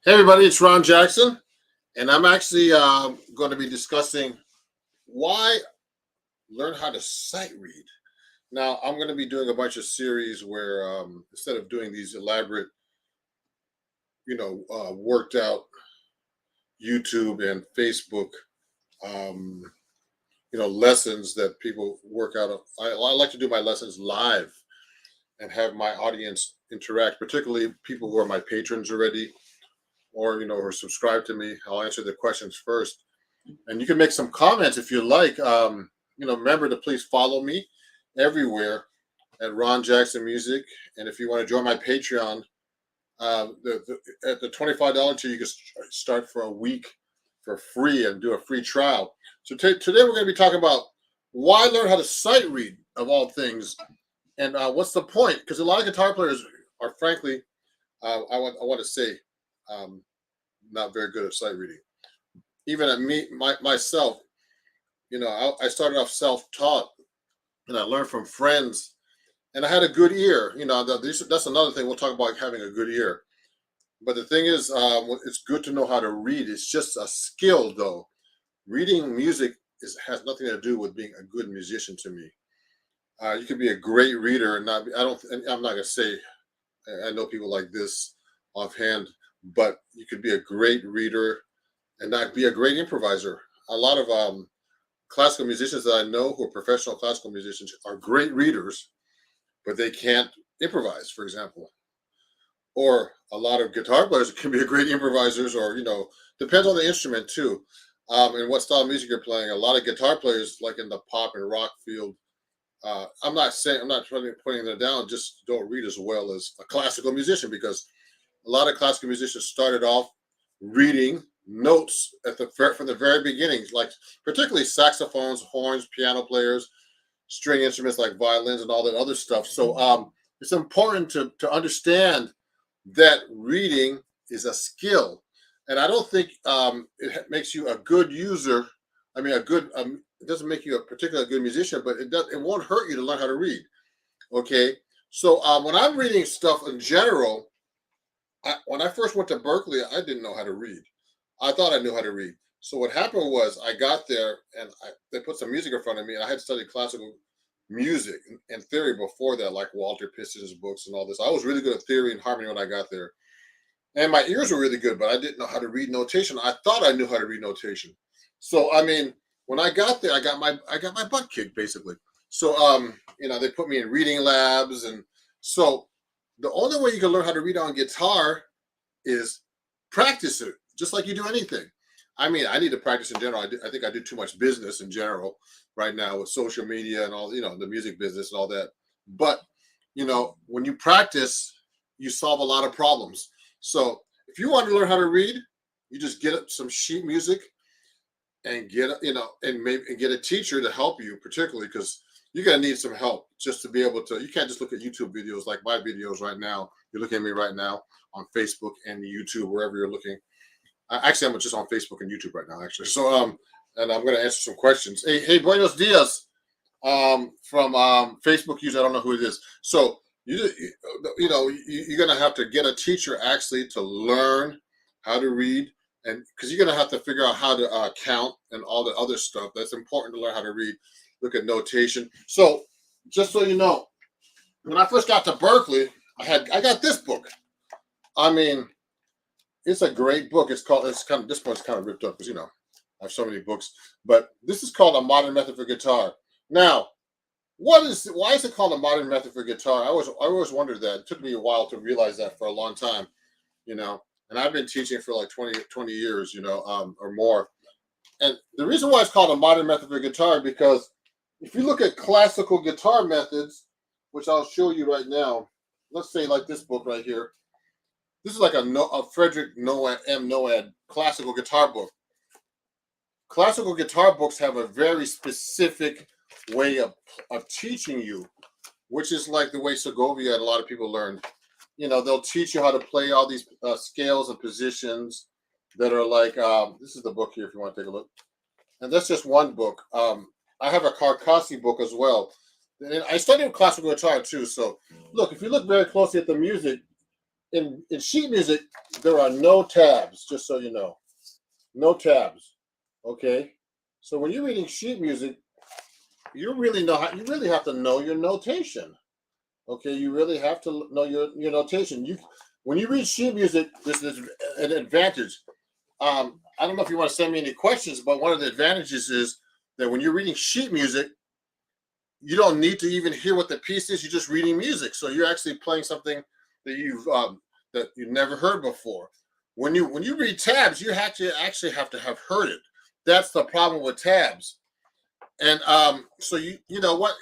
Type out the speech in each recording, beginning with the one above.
Hey everybody, it's Ron Jackson, and I'm actually going to be discussing why learn how to sight read. Now, I'm going to be doing a bunch of series where instead of doing these elaborate, worked out YouTube and Facebook, um, lessons that people work out. I like to do my lessons live and have my audience interact, particularly people who are my patrons already or who are subscribed to me. I'll answer the questions first. And you can make some comments if you like. Remember to please follow me everywhere at Ron Jackson Music. And if you want to join my Patreon, at the $25 tier, you can start for a week for free and do a free trial. So today we're going to be talking about why learn how to sight read of all things, and what's the point? Because a lot of guitar players are, frankly, I want to say, um, not very good at sight reading. Even at myself, I started off self-taught, and I learned from friends, and I had a good ear. That's another thing. We'll talk about having a good ear. But the thing is, it's good to know how to read. It's just a skill, though. Reading music has nothing to do with being a good musician to me. You can be a great reader and not be, I don't, and I'm not going to say, I know people like this offhand, but you could be a great reader and not be a great improviser. A lot of classical musicians that I know who are professional classical musicians are great readers, but they can't improvise, for example. Or a lot of guitar players can be great improvisers, or depends on the instrument too, and what style of music you're playing. A lot of guitar players, like in the pop and rock field, I'm not putting them down, just don't read as well as a classical musician, because a lot of classical musicians started off reading notes from the very beginning, like particularly saxophones, horns, piano players, string instruments like violins and all that other stuff. So it's important to understand that reading is a skill, and I don't think it makes you a good user. I mean, it doesn't make you a particularly good musician, but it won't hurt you to learn how to read. Okay, so when I'm reading stuff in general, when I first went to Berkeley, I didn't know how to read. I thought I knew how to read. So what happened was I got there and they put some music in front of me, and I had studied classical music and theory before that, like Walter Piston's books and all this. I was really good at theory and harmony when I got there, and my ears were really good, but I didn't know how to read notation. I thought I knew how to read notation. So I mean, when I got there, I got my butt kicked basically. So they put me in reading labs, and so the only way you can learn how to read on guitar is practice it, just like you do anything. I mean, I need to practice in general. I think I do too much business in general right now with social media and all, the music business and all that. But, when you practice, you solve a lot of problems. So if you want to learn how to read, you just get some sheet music and get a teacher to help you, particularly because you're going to need some help just to be able to. You can't just look at YouTube videos like my videos right now. You're looking at me right now on Facebook and YouTube, wherever you're looking. Actually, I'm just on Facebook and YouTube right now, actually. So, and I'm going to answer some questions. Hey, buenos dias, from Facebook user. I don't know who it is. So you're going to have to get a teacher actually to learn how to read, and because you're going to have to figure out how to count and all the other stuff. That's important to learn how to read. Look at notation. So, just so you know, when I first got to Berkeley, I got this book. I mean, it's a great book. This one's kind of ripped up because I have so many books, but this is called A Modern Method for Guitar. Now, why is it called A Modern Method for Guitar? I always wondered that. It took me a while to realize that for a long time, and I've been teaching for like 20 years, or more. And the reason why it's called A Modern Method for Guitar, because if you look at classical guitar methods, which I'll show you right now, let's say like this book right here. This is like a Frederick Noad classical guitar book. Classical guitar books have a very specific way of teaching you, which is like the way Segovia and a lot of people learned. They'll teach you how to play all these scales and positions that are like, this is the book here if you want to take a look. And that's just one book. I have a Carcassi book as well. And I studied classical guitar too. So look, if you look very closely at the music, in sheet music, there are no tabs, just so you know. No tabs. Okay? So when you're reading sheet music, you really have to know your notation. Okay, you really have to know your notation. When you read sheet music, this is an advantage. I don't know if you want to send me any questions, but one of the advantages is that when you're reading sheet music, you don't need to even hear what the piece is. You're just reading music, so you're actually playing something that you've never heard before. When you read tabs, you actually have to have heard it. That's the problem with tabs. And so you know what?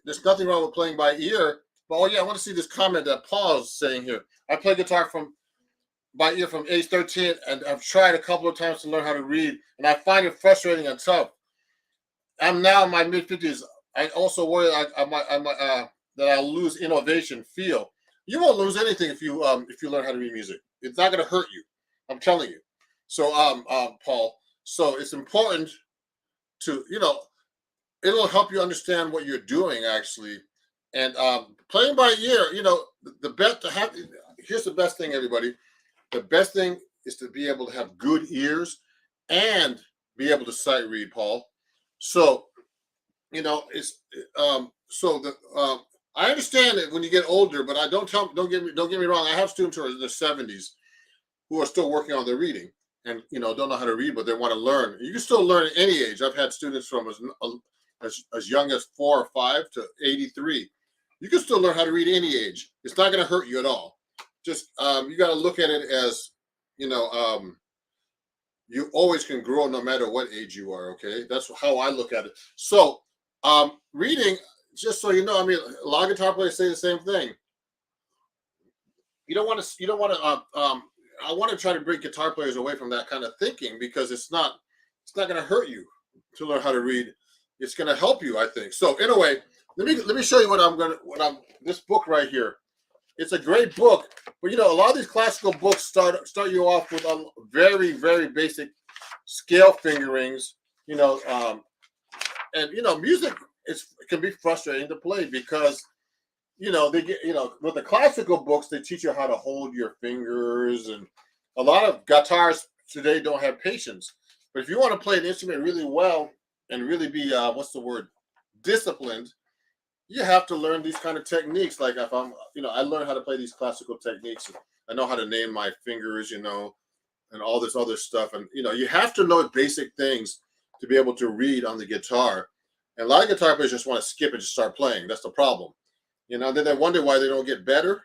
There's nothing wrong with playing by ear. But oh yeah, I want to see this comment that Paul's saying here. I play guitar by ear from age 13, and I've tried a couple of times to learn how to read, and I find it frustrating and tough. I'm now in my mid 50s. I also worry that I'll lose innovation feel. You won't lose anything if you learn how to read music. It's not going to hurt you. I'm telling you. So Paul. So it's important to it'll help you understand what you're doing actually, and playing by ear. The best to have. Here's the best thing, everybody. The best thing is to be able to have good ears and be able to sight read, Paul. So it's so the I understand it when you get older, but I don't get me wrong. I have students who are in their 70s who are still working on their reading and don't know how to read, but they want to learn. You can still learn at any age. I've had students from as young as 4 or 5 to 83. You can still learn how to read any age. It's not going to hurt you at all. Just you got to look at it as you always can grow no matter what age you are. Okay, that's how I look at it. So reading, just so you know, I mean, a lot of guitar players say the same thing. You don't want to. I want to try to bring guitar players away from that kind of thinking because it's not going to hurt you to learn how to read. It's going to help you, I think. So anyway, let me show you this book right here. It's a great book, but a lot of these classical books start you off with very, very basic scale fingerings. And music it can be frustrating to play because they get with the classical books they teach you how to hold your fingers, and a lot of guitarists today don't have patience. But if you want to play an instrument really well and really be disciplined, you have to learn these kind of techniques. Like if I learned how to play these classical techniques. I know how to name my fingers, and all this other stuff. And you have to know basic things to be able to read on the guitar. And a lot of guitar players just want to skip and just start playing. That's the problem. Then they wonder why they don't get better.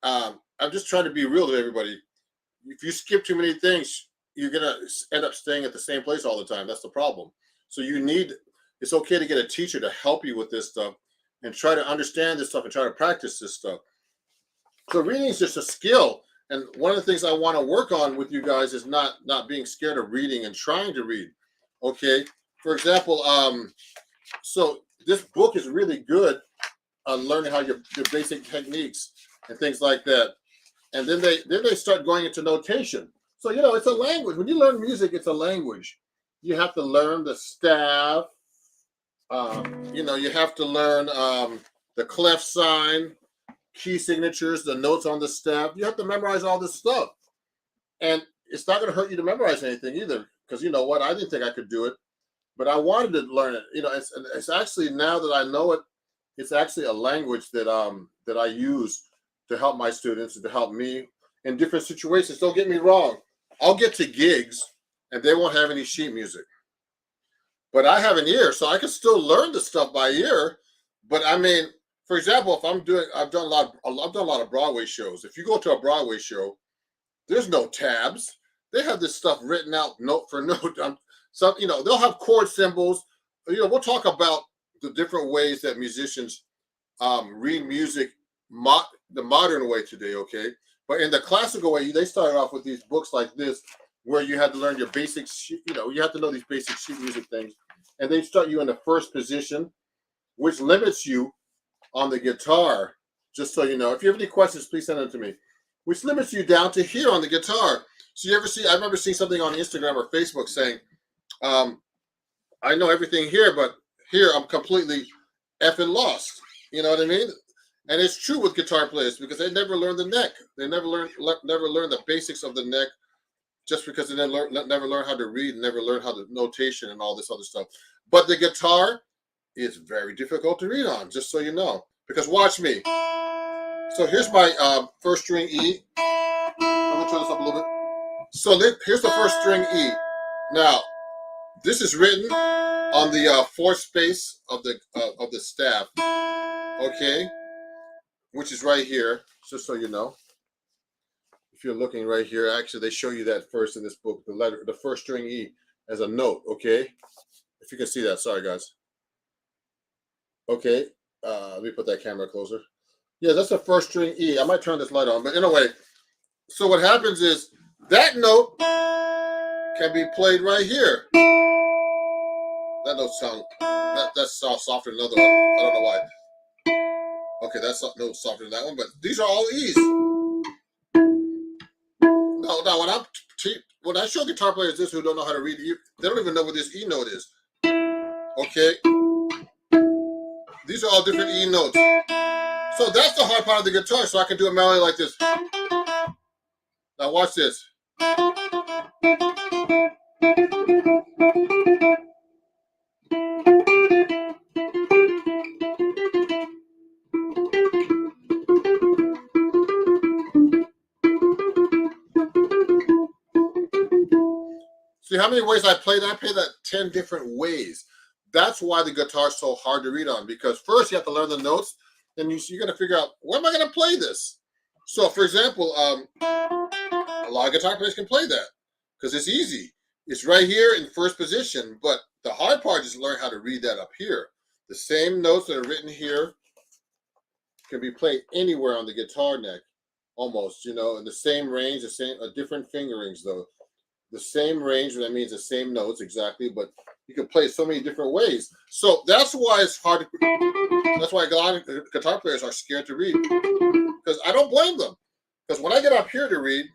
I'm just trying to be real to everybody. If you skip too many things, you're gonna end up staying at the same place all the time. That's the problem. So it's okay to get a teacher to help you with this stuff and try to understand this stuff and try to practice this stuff. So reading is just a skill. And one of the things I want to work on with you guys is not being scared of reading and trying to read. Okay. For example, so this book is really good on learning how your basic techniques and things like that. And then they start going into notation. So it's a language. When you learn music, it's a language. You have to learn the staff. You have to learn the clef sign, key signatures, the notes on the staff. You have to memorize all this stuff. And it's not going to hurt you to memorize anything either. Because you know what? I didn't think I could do it. But I wanted to learn it. It's actually, now that I know it, it's actually a language that I use to help my students and to help me in different situations. Don't get me wrong. I'll get to gigs and they won't have any sheet music. But I have an ear, so I can still learn the stuff by ear. But I mean, for example, if I've done a lot of Broadway shows. If you go to a Broadway show, there's no tabs. They have this stuff written out note for note. They'll have chord symbols. We'll talk about the different ways that musicians read music the modern way today, okay? But in the classical way, they started off with these books like this, where you had to learn your basics. You have to know these basic sheet music things, and they start you in the first position, which limits you on the guitar. Just so you know, if you have any questions, please send them to me. Which limits you down to here on the guitar. So I remember seeing something on Instagram or Facebook saying, I know everything here, but here I'm completely effing lost. You know what I mean? And it's true with guitar players because they never learn the neck. They never learn the basics of the neck, just because they never learn how to read, never learn how to notation and all this other stuff. But the guitar is very difficult to read on, just so you know. Because watch me. So here's my first string E. Let me turn this up a little bit. So here's the first string E. Now, this is written on the fourth space of the staff, okay, which is right here. Just so you know, if you're looking right here, actually they show you that first in this book, the first string E as a note, okay. If you can see that, sorry guys. Okay, let me put that camera closer. Yeah, that's the first string E. I might turn this light on, but anyway, so what happens is that note can be played right here. That note sound that's softer than another one. I don't know why. Okay, that's no softer than that one, but these are all E's. No, when I show guitar players this who don't know how to read, they don't even know what this E note is. Okay, these are all different E notes. So that's the hard part of the guitar. So I can do a melody like this. Now watch this. See how many ways I play that? I play that 10 different ways. That's why the guitar is so hard to read on, because first you have to learn the notes, then you're going to figure out, where am I going to play this? So, for example, a lot of guitar players can play that because it's easy. It's right here in first position, but the hard part is to learn how to read that up here. The same notes that are written here can be played anywhere on the guitar neck, almost, in the same range, the same, different fingerings though. The same range, that means the same notes exactly, but you can play so many different ways. So that's why it's hard that's why a lot of guitar players are scared to read. Because I don't blame them. Because when I get up here to read,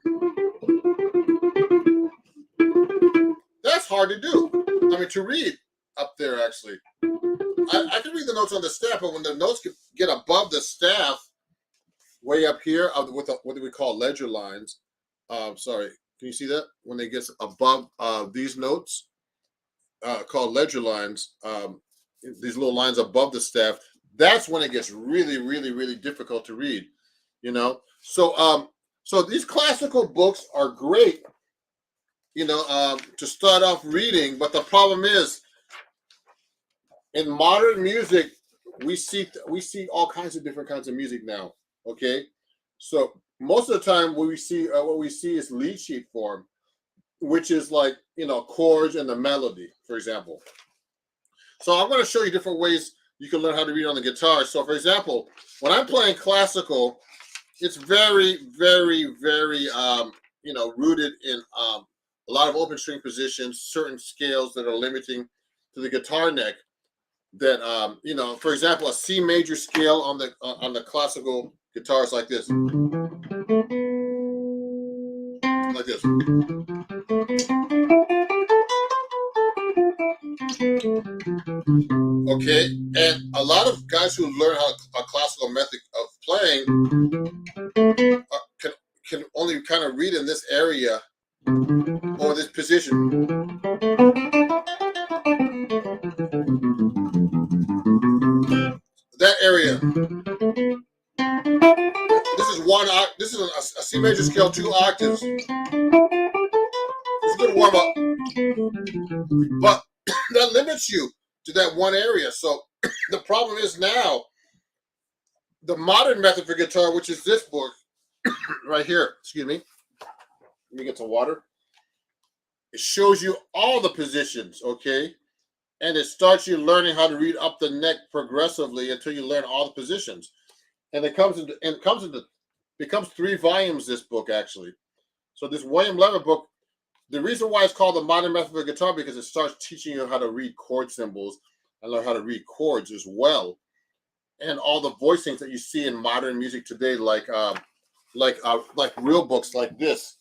that's hard to do. I mean, to read up there, actually. I can read the notes on the staff, but when the notes get above the staff, way up here, with what do we call ledger lines? Sorry. Can you see that? When it gets above these notes, called ledger lines, these little lines above the staff, that's when it gets really, really, really difficult to read, So, so these classical books are great, to start off reading. But the problem is, in modern music, we see all kinds of different kinds of music now. Okay, so most of the time what we see is lead sheet form, which is like, chords and the melody, for example. So I'm going to show you different ways you can learn how to read on the guitar. So for example, when I'm playing classical, it's very, very, very, rooted in a lot of open string positions, certain scales that are limiting to the guitar neck. That, for example, a C major scale on the classical guitar is like this. Like this. Okay, and a lot of guys who learn a classical method of playing can only kind of read in this area or this position. That area. This is this is a C major scale, 2 octaves. It's a good warm up, but that limits you to that one area. So the problem is now, the modern method for guitar, which is this book right here. Excuse me. Let me get some water. It shows you all the positions, okay? And it starts you learning how to read up the neck progressively until you learn all the positions. And it becomes 3 volumes, this book, actually. So this William Lever book, the reason why it's called the modern method for guitar, because it starts teaching you how to read chord symbols and learn how to read chords as well. And all the voicings that you see in modern music today, like real books like this,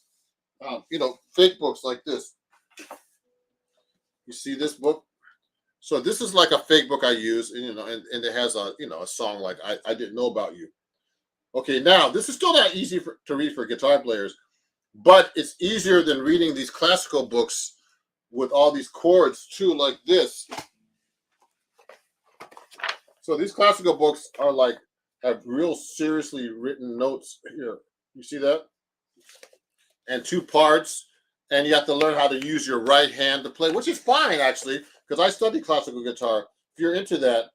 fake books like this. You see this book? So this is like a fake book I use, and it has a song like I Didn't Know About You. Okay, now this is still not easy to read for guitar players, but it's easier than reading these classical books with all these chords too, like this. So these classical books are like, have real seriously written notes here. You see that? And two parts, and you have to learn how to use your right hand to play, which is fine actually, because I study classical guitar. If you're into that,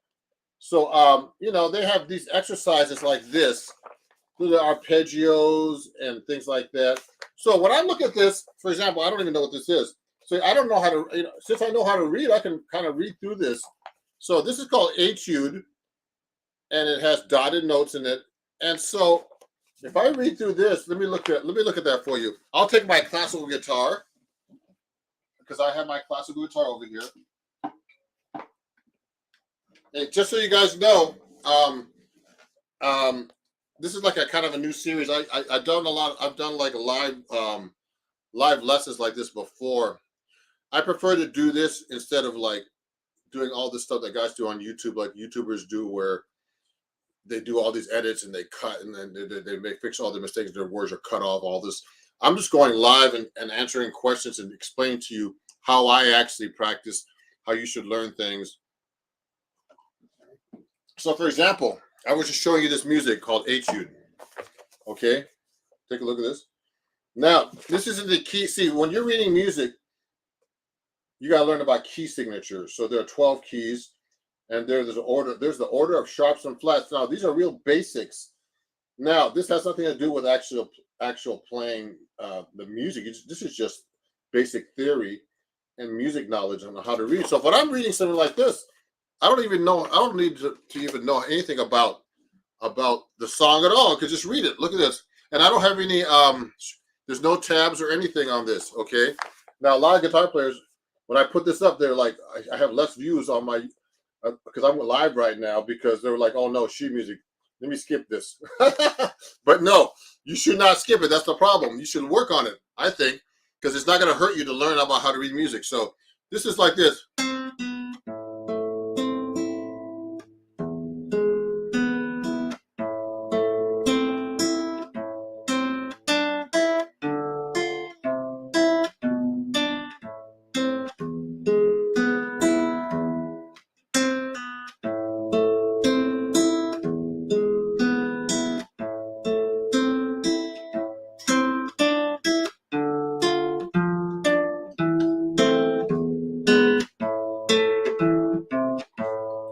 so you know, they have these exercises like this, the arpeggios and things like that. So when I look at this, for example, I don't even know what this is. So I don't know how to, you know, since I know how to read, I can kind of read through this. So this is called Etude, and it has dotted notes in it. And so if I read through this, let me look at that for you. I'll take my classical guitar, because I have my classical guitar over here. And just so you guys know, this is like a kind of a new series. I've done a lot. I've done like live lessons like this before. I prefer to do this instead of like doing all this stuff that guys do on YouTube, like YouTubers do, where they do all these edits and they cut and then they may fix all the mistakes. Their words are cut off. All this. I'm just going live and answering questions and explaining to you how I actually practice, how you should learn things. So, for example, I was just showing you this music called Etude. Okay, take a look at this. Now, this isn't the key. See, when you're reading music, you got to learn about key signatures. So there are 12 keys, and there's an order. There's the order of sharps and flats. Now, these are real basics. Now, this has nothing to do with actual playing the music. This is just basic theory and music knowledge on how to read. So, if when I'm reading something like this, I don't even know. I don't need to even know anything about the song at all. I could just read it. Look at this, and I don't have any. There's no tabs or anything on this. Okay. Now, a lot of guitar players, when I put this up, they're like, I have less views on my because I'm live right now, because they were like, oh no, sheet music. Let me skip this. But no, you should not skip it. That's the problem. You should work on it, I think, because it's not going to hurt you to learn about how to read music. So this is like this.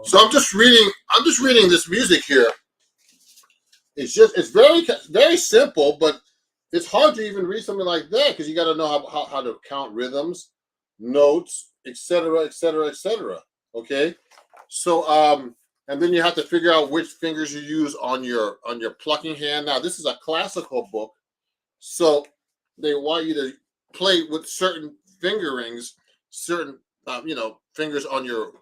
So I'm just reading this music here. It's very simple, but it's hard to even read something like that, because you got to know how to count rhythms, notes, etc., etc., etc. Okay, so and then you have to figure out which fingers you use on your plucking hand. Now this is a classical book, so they want you to play with certain fingerings, certain fingers on your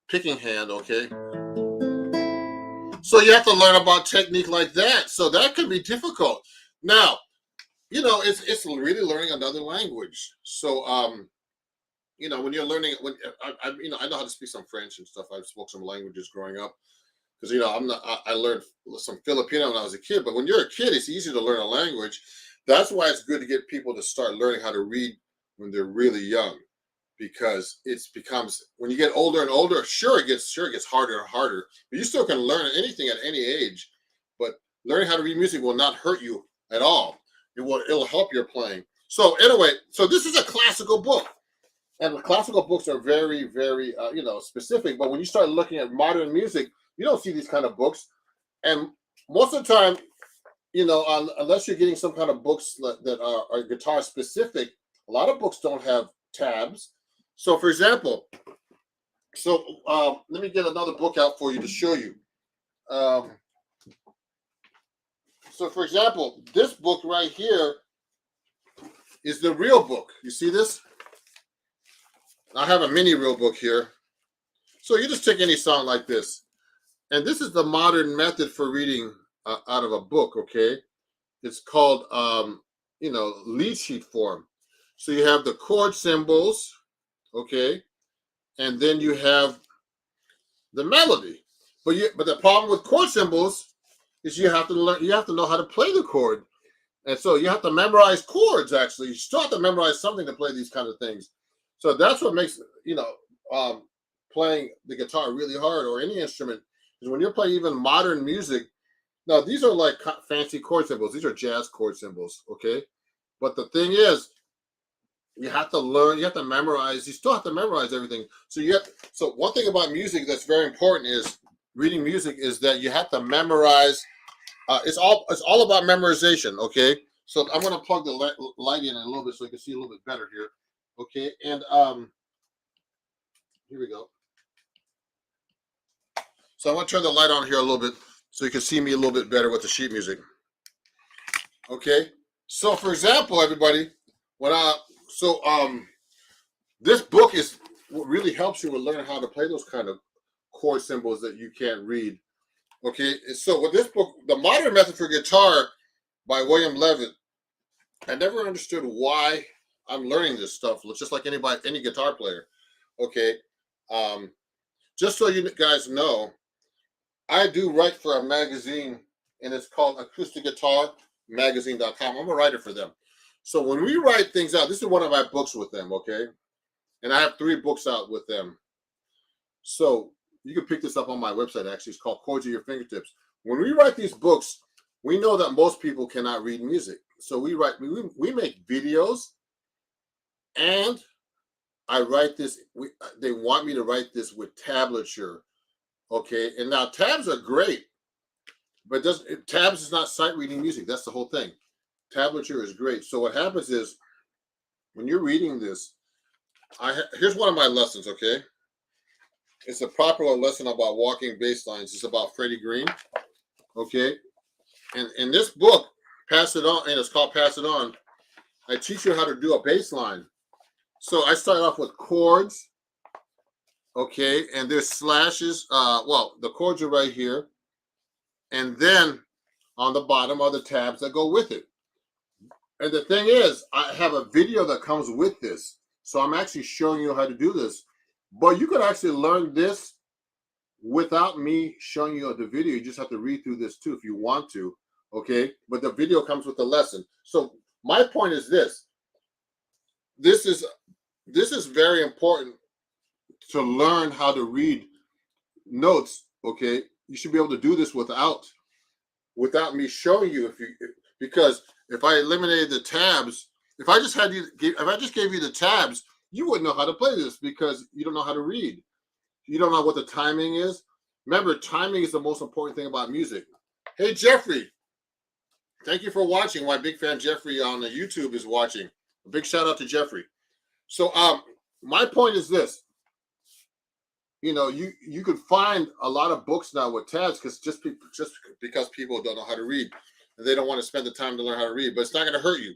picking hand. Okay, so you have to learn about technique like that. So that can be difficult. Now, it's really learning another language. So when you're learning, I know how to speak some French and stuff. I've spoke some languages growing up, because I learned some Filipino when I was a kid. But when you're a kid, it's easy to learn a language. That's why it's good to get people to start learning how to read when they're really young, because it becomes, when you get older and older, sure it gets harder and harder, but you still can learn anything at any age. But learning how to read music will not hurt you at all. It'll help your playing. So anyway, so this is a classical book, and the classical books are very, very specific. But when you start looking at modern music, you don't see these kind of books, and most of the time, unless you're getting some kind of books that are guitar specific, a lot of books don't have tabs. So, for example, let me get another book out for you to show you. So, for example, this book right here is the real book. You see this? I have a mini real book here. So you just take any song like this, and this is the modern method for reading out of a book. Okay, it's called lead sheet form. So you have the chord symbols, okay, and then you have the melody. But the problem with chord symbols is you have to learn. You have to know how to play the chord, and so you have to memorize chords. Actually, you still have to memorize something to play these kind of things. So that's what makes playing the guitar really hard, or any instrument, is when you're playing even modern music. Now these are like fancy chord symbols. These are jazz chord symbols. Okay, but the thing is, you have to learn. You have to memorize. You still have to memorize everything. So one thing about music that's very important is reading music is that you have to memorize. It's all about memorization. Okay, so I'm going to plug the light in a little bit so you can see a little bit better here. Okay, and here we go. So I want to turn the light on here a little bit so you can see me a little bit better with the sheet music. Okay, so for example, everybody, this book is what really helps you with learning how to play those kind of chord symbols that you can't read. Okay, so with this book, The Modern Method for Guitar by William Levitt, I never understood why I'm learning this stuff, just like any guitar player. Okay, just so you guys know, I do write for a magazine, and it's called AcousticGuitarMagazine.com. I'm a writer for them. So when we write things out, this is one of my books with them, okay? And I have 3 books out with them. So you can pick this up on my website, actually. It's called Chords at Your Fingertips. When we write these books, we know that most people cannot read music. So we make videos, and I write this. They want me to write this with tablature. Okay, and now tabs are great, but tabs is not sight reading music. That's the whole thing. Tablature is great. So what happens is, when you're reading this, here's one of my lessons. Okay, it's a popular lesson about walking bass lines. It's about Freddie Green. Okay, and in this book, Pass It On, and it's called Pass It On, I teach you how to do a bass line. So I start off with chords. Okay, and there's slashes. The chords are right here. And then on the bottom are the tabs that go with it. And the thing is, I have a video that comes with this. So I'm actually showing you how to do this. But you could actually learn this without me showing you the video. You just have to read through this too if you want to. Okay, but the video comes with the lesson. So my point is this. This is very important to learn how to read notes. Okay, you should be able to do this without me showing you. Because if I eliminated the tabs, if I just gave you the tabs, you wouldn't know how to play this because you don't know how to read. You don't know what the timing is. Remember, timing is the most important thing about music. Hey, Jeffrey, thank you for watching. My big fan Jeffrey on the YouTube is watching. A big shout out to Jeffrey. So my point is this. You could find a lot of books now with tabs just because people don't know how to read and they don't want to spend the time to learn how to read, but it's not going to hurt you.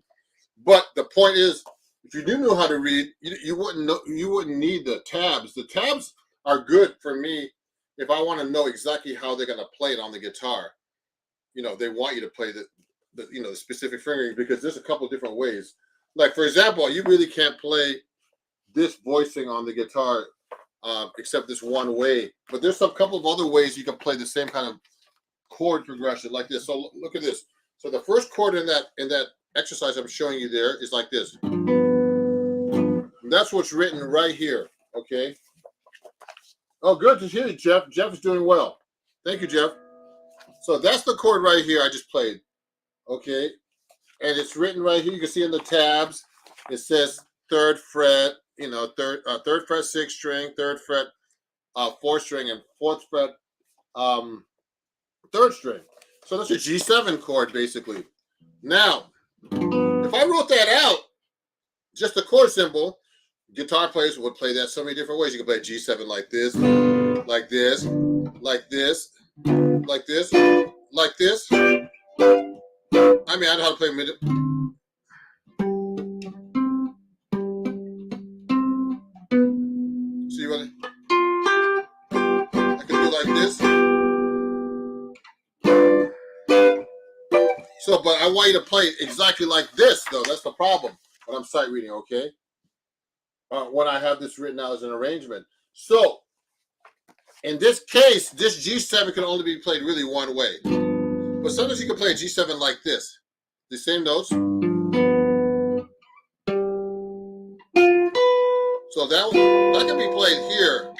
But the point is, if you do know how to read, you wouldn't need the tabs. The tabs are good for me if I want to know exactly how they're going to play it on the guitar. They want you to play the specific fingering, because there's a couple of different ways. Like, for example, you really can't play this voicing on the guitar except this one way. But there's a couple of other ways you can play the same kind of chord progression like this. So look at this. So the first chord in that exercise I'm showing you there is like this. And that's what's written right here. Okay. Oh, good to hear you, Jeff. Jeff is doing well. Thank you, Jeff. So that's the chord right here I just played. Okay. And it's written right here. You can see in the tabs, it says 3rd fret, third fret 6th string, 3rd fret 4th string, and 4th fret 3rd string. So that's a G7 chord, basically. Now, if I wrote that out, just a chord symbol, guitar players would play that so many different ways. You can play G7 like this, like this, like this, like this, like this. I know how to play mid. See what I can do like this. So, but I want you to play exactly like this, though. That's the problem when I'm sight reading, okay? When I have this written out as an arrangement. So, in this case, this G7 can only be played really one way. But sometimes you can play a G7 like this. The same notes. So that can be played here.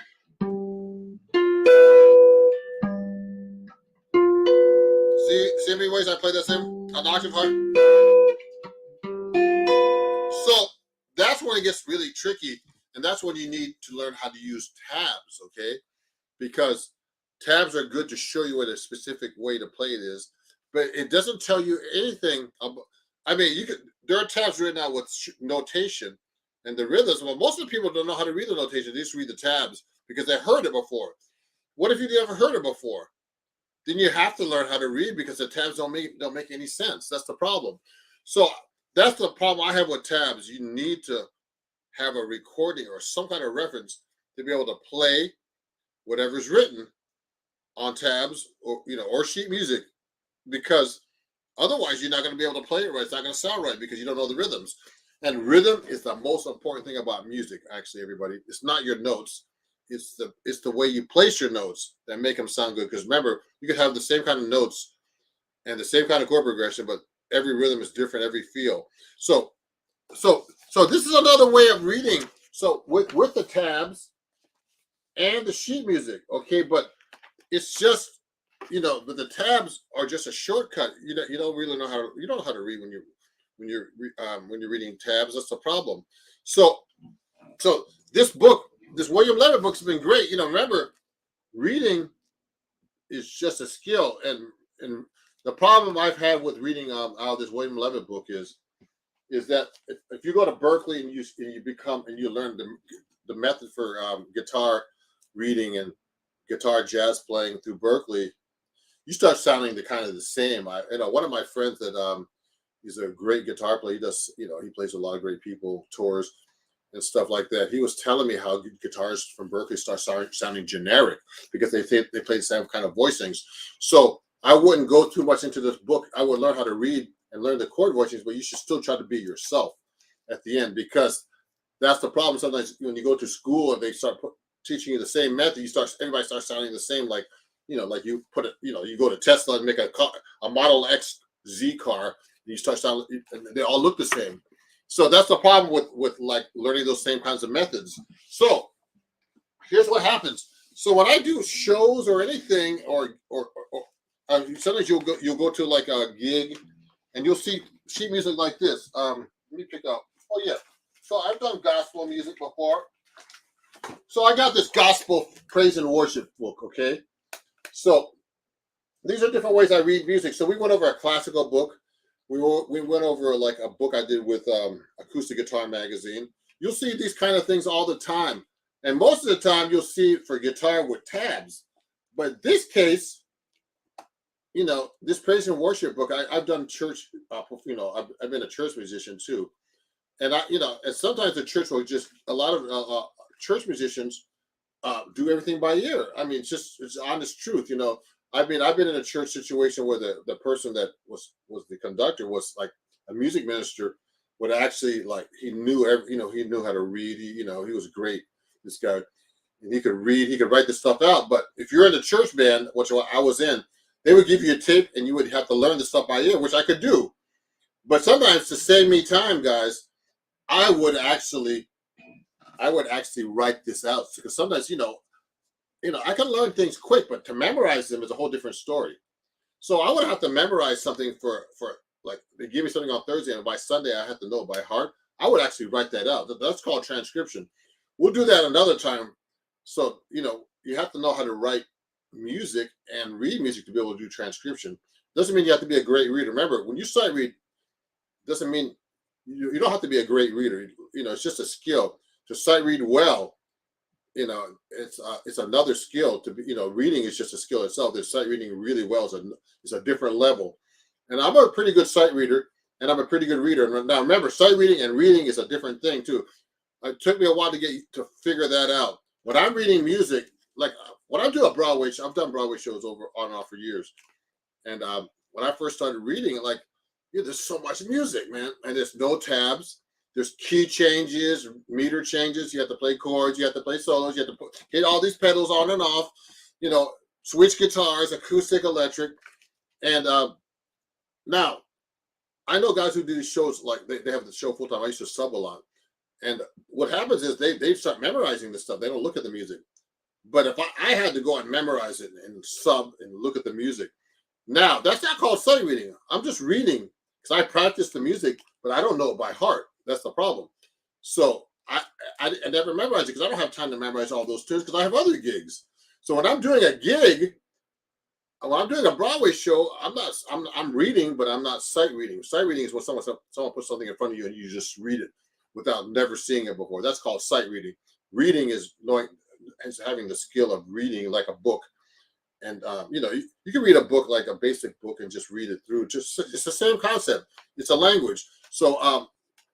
See how many ways I play that same an octave higher? So that's when it gets really tricky, and that's when you need to learn how to use tabs, okay? Because tabs are good to show you what a specific way to play it is, but it doesn't tell you anything about. I mean, you could. There are tabs written out with notation and the rhythms. Well, most of the people don't know how to read the notation. They just read the tabs because they heard it before. What if you never heard it before? Then you have to learn how to read because the tabs don't make any sense. That's the problem. So that's the problem I have with tabs. You need to have a recording or some kind of reference to be able to play whatever's written on tabs or sheet music, because otherwise you're not going to be able to play it right. It's not going to sound right because you don't know the rhythms. And rhythm is the most important thing about music, actually, everybody. It's not your notes. It's the way you place your notes that make them sound good. Because remember, you could have the same kind of notes and the same kind of chord progression, but every rhythm is different, every feel. So this is another way of reading. So with the tabs and the sheet music, okay, but it's just but the tabs are just a shortcut. You don't really know how to read when you're reading tabs. That's the problem. So this book, this William Levitt book, has been great. Remember, reading is just a skill, and the problem I've had with reading out of this William Levitt book is that if you go to Berklee and you learn the method for guitar reading and guitar jazz playing through Berklee, you start sounding the same. One of my friends that he's a great guitar player. He does, he plays with a lot of great people, tours and stuff like that. He was telling me how guitarists from Berklee start sounding generic because they play the same kind of voicings. So I wouldn't go too much into this book. I would learn how to read and learn the chord voicings, but you should still try to be yourself at the end, because that's the problem. Sometimes when you go to school and they start teaching you the same method, everybody starts sounding the same. Like you put it, you go to Tesla and make a Model X Z car, and you start sounding, and they all look the same. So that's the problem with like learning those same kinds of methods. So here's what happens. So when I do shows or anything, or sometimes you'll go to like a gig, and you'll see sheet music like this. Let me pick up. Oh yeah. So I've done gospel music before. So I got this gospel praise and worship book. Okay. So these are different ways I read music. So we went over a classical book. We went over like a book I did with Acoustic Guitar Magazine. You'll see these kind of things all the time. And most of the time you'll see it for guitar with tabs. But this case, this praise and worship book, I've done church, I've been a church musician too. And and sometimes the church will a lot of church musicians do everything by ear. I mean, it's honest truth. I've been in a church situation where the person that was the conductor was like a music minister, would actually, like, he knew he knew how to read. He was great, this guy, and he could read. He could write this stuff out. But if you're in the church band, which I was in, they would give you a tape, and you would have to learn the stuff by ear, which I could do. But sometimes, to save me time, guys, I would actually write this out, because sometimes I can learn things quick, but to memorize them is a whole different story. So I would have to memorize something for like, they give me something on Thursday, and by Sunday I have to know it by heart. I would actually write that out. That's called transcription. We'll do that another time. So you have to know how to write music and read music to be able to do transcription. Doesn't mean you have to be a great reader. Remember, when you sight read, doesn't mean you don't have to be a great reader. It's just a skill to sight read well. It's another skill to be. Reading is just a skill itself. There's sight reading really well is a different level. And I'm a pretty good sight reader, and I'm a pretty good reader. Now remember, sight reading and reading is a different thing too. It took me a while to figure that out. When I'm reading music, like when I do a Broadway show, I've done Broadway shows over on and off for years. And when I first started reading, like, there's so much music, man, and there's no tabs. There's key changes, meter changes. You have to play chords. You have to play solos. You have to hit all these pedals on and off. Switch guitars, acoustic, electric. And now I know guys who do these shows, like they have the show full time. I used to sub a lot. And what happens is they start memorizing the stuff. They don't look at the music. But if I had to go and memorize it and sub and look at the music, now that's not called sight reading. I'm just reading because I practice the music, but I don't know it by heart. That's the problem. So I never memorize it because I don't have time to memorize all those tunes because I have other gigs. So when I'm doing a gig, when I'm doing a Broadway show, I'm reading, but I'm not sight reading. Sight reading is when someone puts something in front of you and you just read it without never seeing it before. That's called sight reading. Reading is knowing, is having the skill of reading like a book. And you can read a book like a basic book and just read it through. It's the same concept. It's a language. So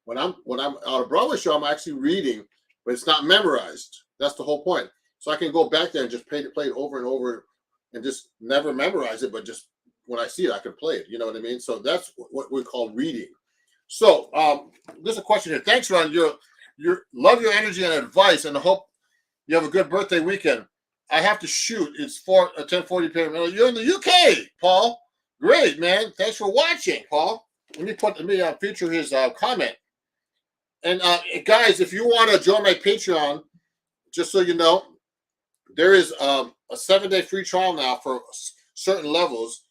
when I'm on a Broadway show, I'm actually reading, but it's not memorized. That's the whole point. So I can go back there and just play it over and over, and just never memorize it, but just when I see it, I can play it. You know what I mean? So that's what we call reading. So there's a question here. Thanks, Ron. Love your energy and advice, and I hope you have a good birthday weekend. I have to shoot. It's 10:40 p.m. You're in the UK, Paul. Great, man. Thanks for watching, Paul. Let me feature his comment. And guys, if you want to join my Patreon, just so you know, there is a 7-day free trial now for certain levels,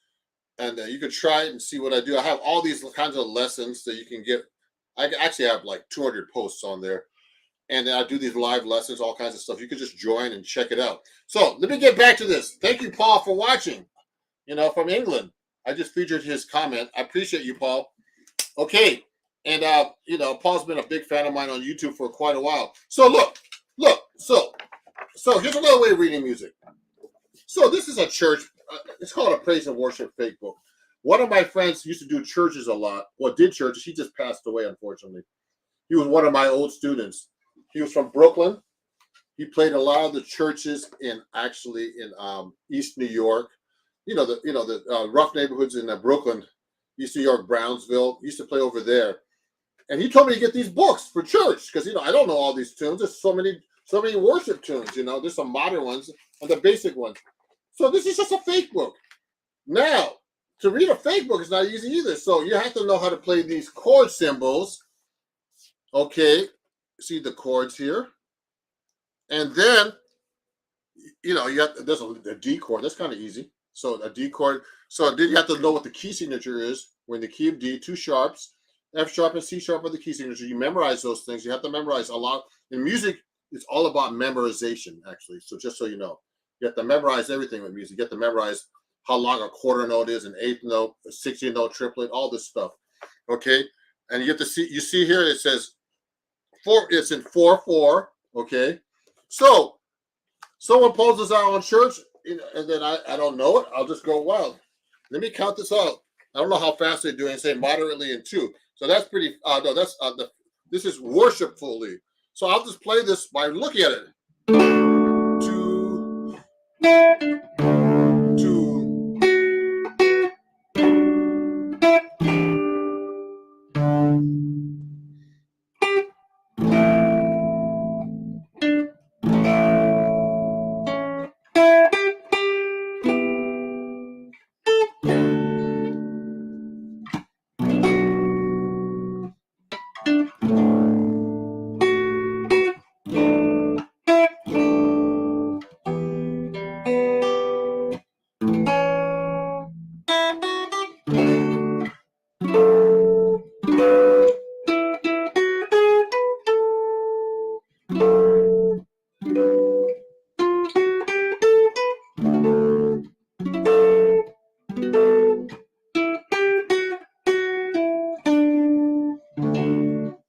and you can try it and see what I do. I have all these kinds of lessons that you can get. I actually have like 200 posts on there. And I do these live lessons, all kinds of stuff. You can just join and check it out. So let me get back to this. Thank you, Paul, for watching. From England. I just featured his comment. I appreciate you, Paul. Okay. And, Paul's been a big fan of mine on YouTube for quite a while. So look. So here's another way of reading music. So this is a church. It's called a praise and worship fake book. One of my friends used to do churches a lot. Well, did churches. He just passed away, unfortunately. He was one of my old students. He was from Brooklyn. He played a lot of the churches in East New York. The rough neighborhoods in Brooklyn, East New York, Brownsville. He used to play over there. And he told me to get these books for church because I don't know all these tunes. There's so many worship tunes. There's some modern ones and the basic ones. So this is just a fake book. Now, to read a fake book is not easy either. So you have to know how to play these chord symbols. Okay. See the chords here, and then there's a D chord. That's kind of easy. So a D chord. So then you have to know what the key signature is. We're in the key of D, 2 sharps, F sharp and C sharp are the key signature. You memorize those things. You have to memorize a lot. In music, it's all about memorization, actually. So just so you know, you have to memorize everything with music. You have to memorize how long a quarter note is, an eighth note, a 16th note triplet, all this stuff. Okay, and you have to see. You see here it says. It's in 4/4, okay? So someone pulls this out on church, and then I don't know it. I'll just go wild. Let me count this out. I don't know how fast they're doing. Say moderately in 2. So that's pretty. No, that's this is worshipfully. So I'll just play this by looking at it. 2, 2.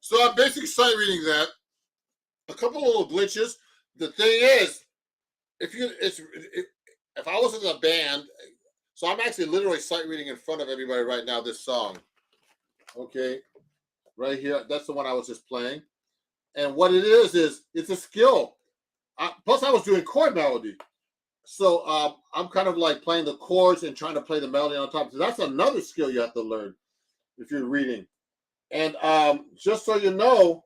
So I'm basically sight reading that. A couple of little glitches. The thing is, if I was in a band, so I'm actually literally sight reading in front of everybody right now. This song, okay, right here. That's the one I was just playing. And what it is it's a skill. Plus, I was doing chord melody, so I'm kind of like playing the chords and trying to play the melody on top. So that's another skill you have to learn if you're reading. And just so you know,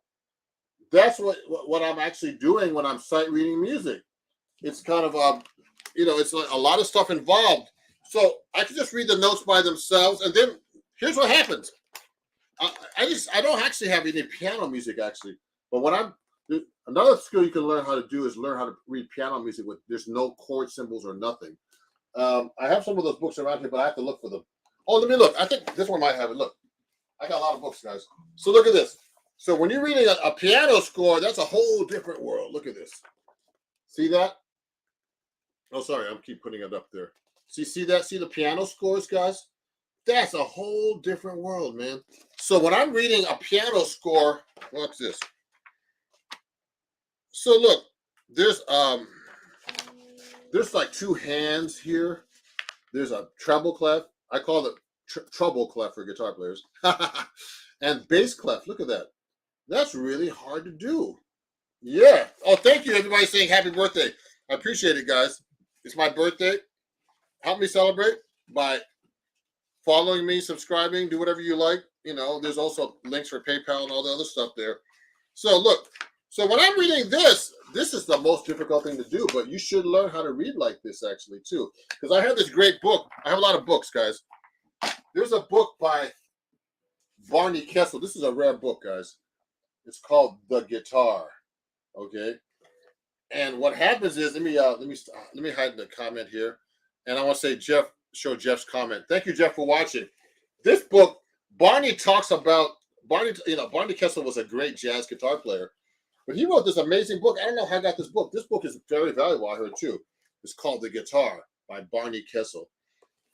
that's what I'm actually doing when I'm sight reading music. It's kind of it's like a lot of stuff involved. So I can just read the notes by themselves, and then here's what happens. I don't actually have any piano music actually, but when I'm another skill you can learn how to do is learn how to read piano music with there's no chord symbols or nothing. I have some of those books around here, but I have to look for them. Oh, let me look. I think this one might have it. Look, I got a lot of books, guys. So look at this. So when you're reading a piano score, that's a whole different world. Look at this. See that? Oh, sorry, I'm keep putting it up there. See that? See the piano scores, guys? That's a whole different world, man. So when I'm reading a piano score, watch this. So look, there's like two hands here. There's a treble clef. I call it treble clef for guitar players. And bass clef. Look at that. That's really hard to do. Yeah. Oh, thank you, everybody saying happy birthday. I appreciate it, guys. It's my birthday. Help me celebrate by following me, subscribing, do whatever you like. You know, there's also links for PayPal and all the other stuff there. So look, so when I'm reading this is the most difficult thing to do, but you should learn how to read like this actually too. Because I have this great book. I have a lot of books, guys. There's a book by Barney Kessel. This is a rare book, guys. It's called The Guitar. Okay. And what happens is, let me hide the comment here. And I want to say show Jeff's comment. Thank you, Jeff, for watching. This book, Barney talks about Barney Kessel was a great jazz guitar player, but he wrote this amazing book. I don't know how I got this book. This book is very valuable, I heard too. It's called The Guitar by Barney Kessel.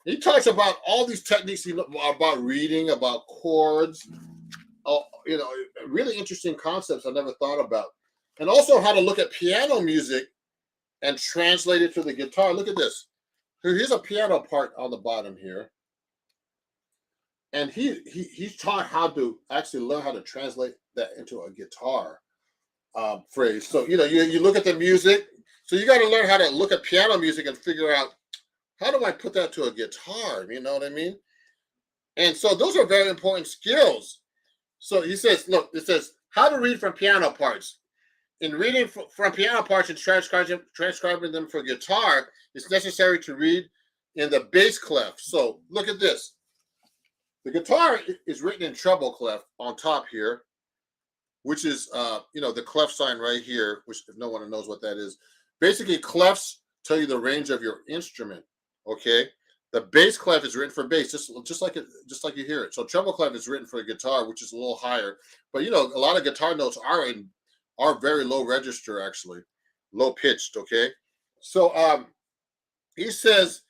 He talks about all these techniques about reading, about chords, really interesting concepts I never thought about. And also how to look at piano music and translate it to the guitar. Look at this. Here's a piano part on the bottom here. And he's taught how to actually learn how to translate that into a guitar phrase. So, you look at the music. So you got to learn how to look at piano music and figure out, how do I put that to a guitar? You know what I mean? And so those are very important skills. So he says, look, it says how to read from piano parts. In reading from piano parts and transcribing them for guitar, it's necessary to read in the bass clef. So look at this. The guitar is written in treble clef on top here, which is, the clef sign right here, which if no one knows what that is. Basically, clefs tell you the range of your instrument, okay? The bass clef is written for bass, just like you hear it. So treble clef is written for a guitar, which is a little higher. But, a lot of guitar notes are very low register, actually, low pitched, okay? So he says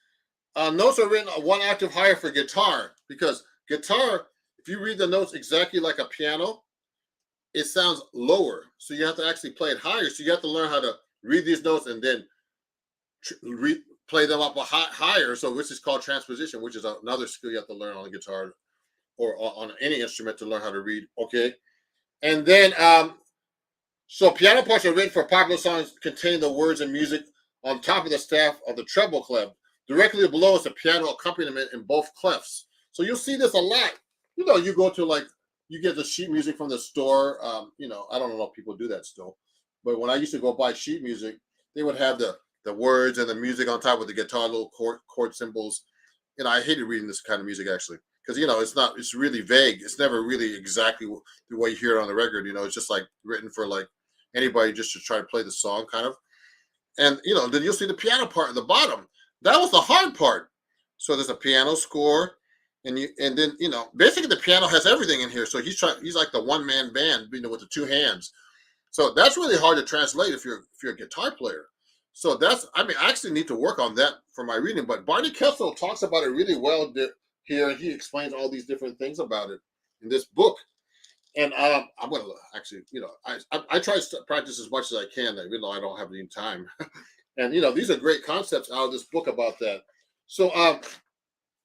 notes are written one octave higher for guitar, because guitar, if you read the notes exactly like a piano, it sounds lower. So you have to actually play it higher. So you have to learn how to read these notes and then play them up higher. So which is called transposition, which is another skill you have to learn on the guitar or on any instrument to learn how to read, okay? And then so piano parts are written for popular songs containing the words and music on top of the staff of the treble clef. Directly below is a piano accompaniment in both clefs. So you'll see this a lot. You go to you get the sheet music from the store. I don't know if people do that still. But when I used to go buy sheet music, they would have the words and the music on top of the guitar, little chord symbols. I hated reading this kind of music actually. Because, it's really vague. It's never really exactly the way you hear it on the record. It's just written for anybody just to try to play the song kind of. And, then you'll see the piano part at the bottom. That was the hard part. So there's a piano score. And then, basically the piano has everything in here. So he's like the one-man band, with the two hands. So that's really hard to translate if you're a guitar player. So I actually need to work on that for my reading. But Barney Kessel talks about it really well here, and he explains all these different things about it in this book. And I'm going to actually, I try to practice as much as I can, even though I don't have any time. And, these are great concepts out of this book about that. So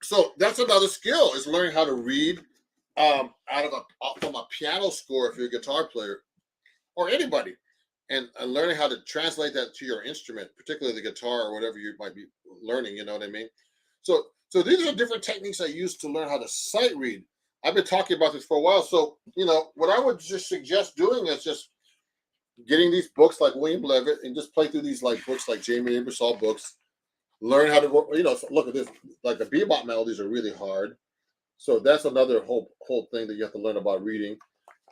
so that's another skill, is learning how to read from a piano score if you're a guitar player or anybody, and learning how to translate that to your instrument, particularly the guitar or whatever you might be learning, you know what I mean? So these are different techniques I use to learn how to sight read. I've been talking about this for a while. So, what I would just suggest doing is just getting these books like William Levitt and just play through these books like Jamie Ingersoll books. Learn how to work. Look at this. Like the bebop melodies are really hard. So that's another whole thing that you have to learn about reading.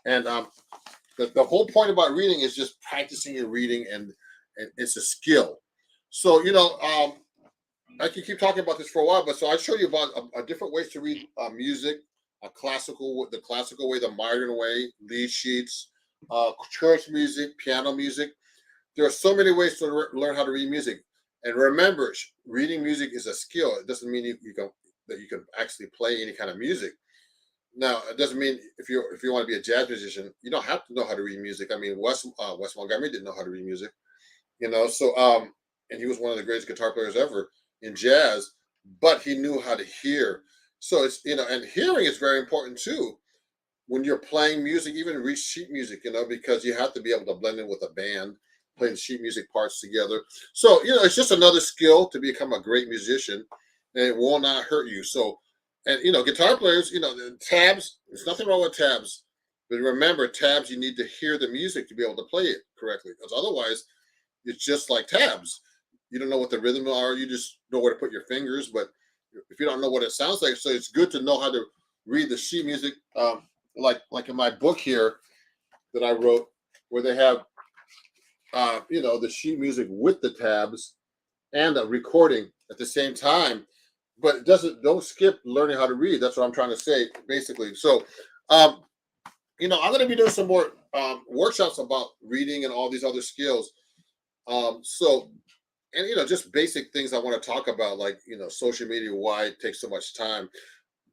And the whole point about reading is just practicing your reading, and it's a skill. So I can keep talking about this for a while, but so I show you about a different ways to read music, the classical way, the modern way, lead sheets, church music, piano music. There are so many ways to learn how to read music. And remember, reading music is a skill. It doesn't mean that you can actually play any kind of music. Now, it doesn't mean if you want to be a jazz musician, you don't have to know how to read music. I mean, Wes Montgomery didn't know how to read music, So and he was one of the greatest guitar players ever in jazz, but he knew how to hear. So it's and hearing is very important too when you're playing music, even read sheet music, because you have to be able to blend in with a band, playing sheet music parts together. So it's just another skill to become a great musician, and it will not hurt you. So, and guitar players, the tabs. There's nothing wrong with tabs, but remember, tabs, you need to hear the music to be able to play it correctly, because otherwise, it's just like tabs. You don't know what the rhythm are. You just know where to put your fingers, but if you don't know what it sounds like, so it's good to know how to read the sheet music. Like in my book here that I wrote, where they have the sheet music with the tabs and the recording at the same time, but don't skip learning how to read. That's what I'm trying to say, basically. So I'm going to be doing some more workshops about reading and all these other skills. And just basic things I want to talk about, like social media, why it takes so much time.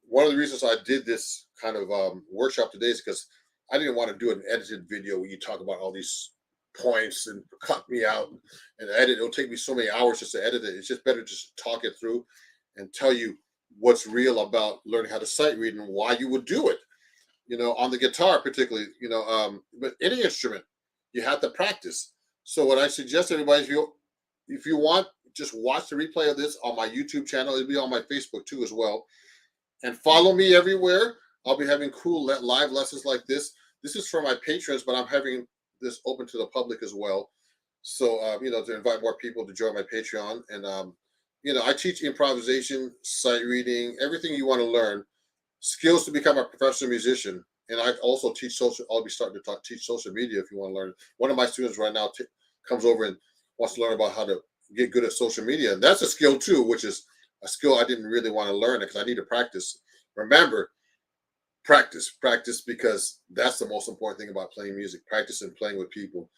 One of the reasons I did this kind of workshop today is because I didn't want to do an edited video where you talk about all these points and cut me out and edit. It'll take me so many hours just to edit it. It's just better just talk it through and tell you what's real about learning how to sight read and why you would do it. On the guitar particularly, but any instrument, you have to practice. So what I suggest everybody, if you want, just watch the replay of this on my YouTube channel. It'll be on my Facebook too as well. And follow me everywhere. I'll be having cool live lessons like this. This is for my patrons, but I'm having this open to the public as well. So, to invite more people to join my Patreon. And, I teach improvisation, sight reading, everything you want to learn, skills to become a professional musician. And I also teach I'll be starting to teach social media if you want to learn. One of my students right now comes over and wants to learn about how to get good at social media. And that's a skill too, which is a skill I didn't really want to learn because I need to practice. Remember, practice, because that's the most important thing about playing music. Practice and playing with people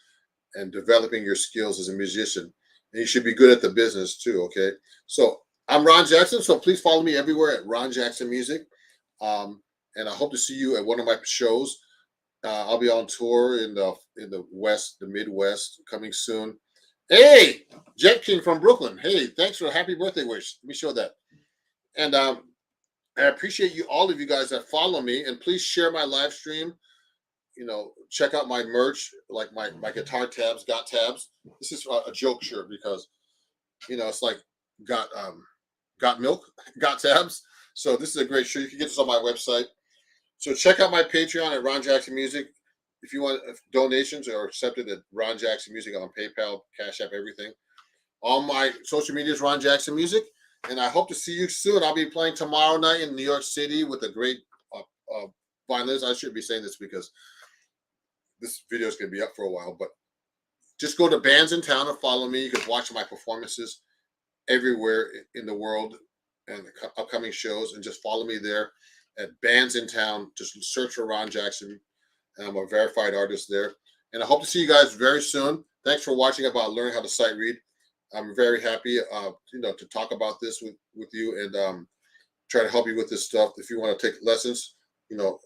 and developing your skills as a musician. And you should be good at the business too, okay? So I'm Ron Jackson, so please follow me everywhere at Ron Jackson Music. And I hope to see you at one of my shows. I'll be on tour in the West, the Midwest, coming soon. Hey, Jet King from Brooklyn. Hey, thanks for a happy birthday wish. Let me show that. And I appreciate all of you guys that follow me. And please share my live stream. Check out my merch, like my guitar tabs, got tabs. This is a joke shirt because, it's like got milk, got tabs. So this is a great shirt. You can get this on my website. So check out my Patreon at Ron Jackson Music. If you want, donations are accepted at Ron Jackson Music on PayPal, Cash App, everything. All my social media is Ron Jackson Music. And I hope to see you soon. I'll be playing tomorrow night in New York City with a great violinist. I should be saying this because this video is going to be up for a while. But just go to Bands in Town and follow me. You can watch my performances everywhere in the world and the upcoming shows. And just follow me there at Bands in Town. Just search for Ron Jackson. And I'm a verified artist there. And I hope to see you guys very soon. Thanks for watching about learning how to sight read. I'm very happy, to talk about this with you and try to help you with this stuff. If you want to take lessons, to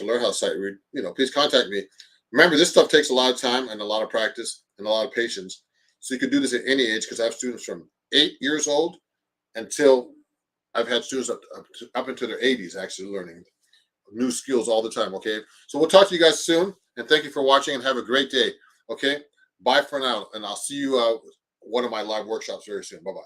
learn how to sight read, please contact me. Remember, this stuff takes a lot of time and a lot of practice and a lot of patience. So you can do this at any age because I have students from 8 years old until I've had students up into their 80s actually learning new skills all the time, okay? So we'll talk to you guys soon, and thank you for watching, and have a great day, okay? Bye for now, and I'll see you one of my live workshops very soon. Bye-bye.